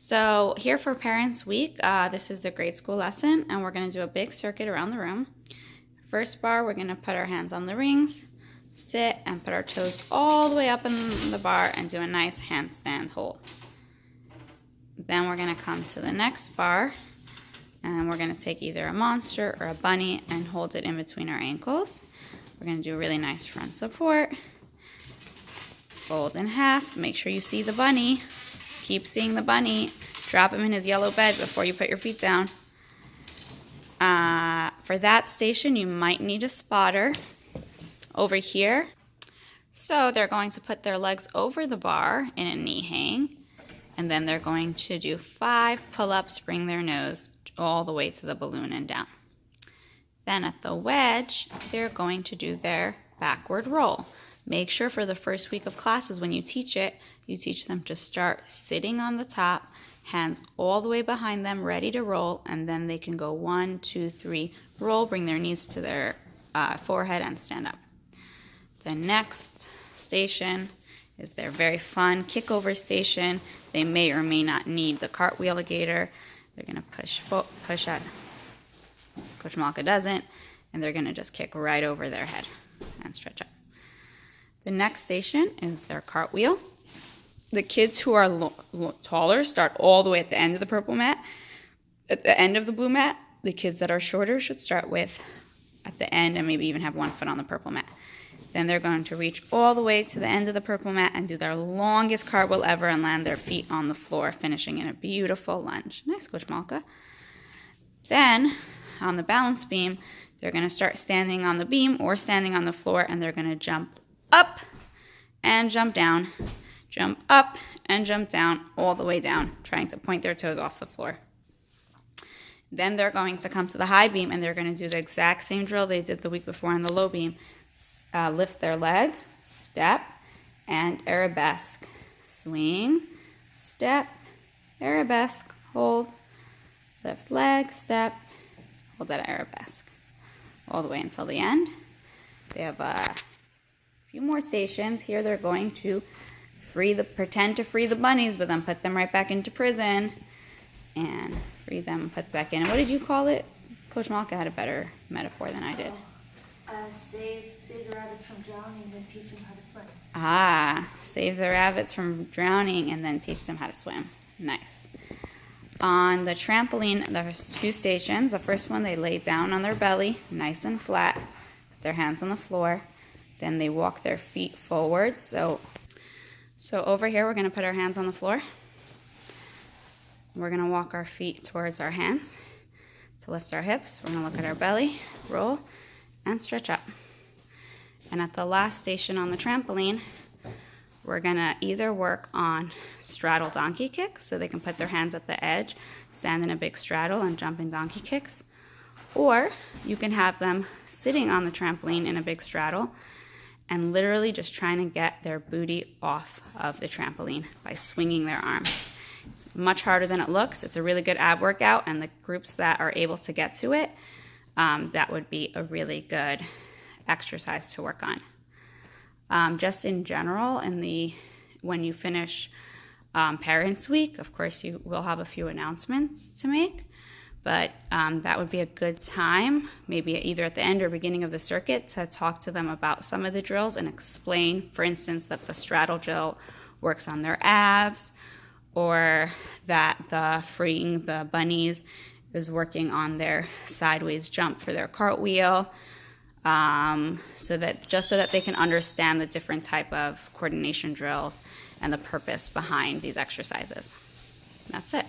So here for Parents Week, this is the grade school lesson, and we're going to do a big circuit around the room. First bar, we're going to put our hands on the rings, sit, and put our toes all the way up in the bar and do a nice handstand hold. Then we're going to come to the next bar, and we're going to take either a monster or a bunny and hold it in between our ankles. We're going to do a really nice front support. Fold in half. Make sure you see the bunny. Keep seeing the bunny. Drop him in his yellow bed before you put your feet down. For that station, you might need a spotter over here. So they're going to put their legs over the bar in a knee hang. And then they're going to do 5 pull-ups, bring their nose all the way to the balloon and down. Then at the wedge, they're going to do their backward roll. Make sure for the first week of classes when you teach it, you teach them to start sitting on the top, hands all the way behind them, ready to roll, and then they can go 1, 2, 3, roll, bring their knees to their forehead and stand up. The next station is their very fun kick-over station. They may or may not need the cartwheel gator. They're going to push out. Coach Malka doesn't, and they're going to just kick right over their head and stretch up. The next station is their cartwheel. The kids who are taller start all the way at the end of the purple mat. At the end of the blue mat, the kids that are shorter should start with at the end and maybe even have one foot on the purple mat. Then they're going to reach all the way to the end of the purple mat and do their longest cartwheel ever and land their feet on the floor, finishing in a beautiful lunge. Nice, Coach Malka. Then, on the balance beam, they're going to start standing on the beam or standing on the floor, and they're going to jump up and jump down, jump up and jump down, all the way down, trying to point their toes off the floor. Then they're going to come to the high beam, and they're going to do the exact same drill they did the week before on the low beam. Lift their leg, step, and arabesque. Swing, step, arabesque, hold, lift leg, step, hold that arabesque. All the way until the end. They have a few more stations. Here they're going to pretend to free the bunnies, but then put them right back into prison. And free them, put back in. And what did you call it? Coach Malka had a better metaphor than I did. Save the rabbits from drowning and teach them how to swim. Save the rabbits from drowning and then teach them how to swim. Nice. On the trampoline, there's 2 stations. The first one, they lay down on their belly, nice and flat, put their hands on the floor. Then they walk their feet forward. So over here, we're going to put our hands on the floor. We're going to walk our feet towards our hands to lift our hips. We're going to look at our belly, roll, and stretch up. And at the last station on the trampoline, we're going to either work on straddle donkey kicks, so they can put their hands at the edge, stand in a big straddle, and jump in donkey kicks. Or you can have them sitting on the trampoline in a big straddle and literally just trying to get their booty off of the trampoline by swinging their arms. It's much harder than it looks. It's a really good ab workout, and the groups that are able to get to it, that would be a really good exercise to work on. Just in general, when you finish Parents Week, of course you will have a few announcements to make, but that would be a good time, maybe either at the end or beginning of the circuit, to talk to them about some of the drills and explain, for instance, that the straddle drill works on their abs, or that the freeing the bunnies is working on their sideways jump for their cartwheel, so that they can understand the different type of coordination drills and the purpose behind these exercises. That's it.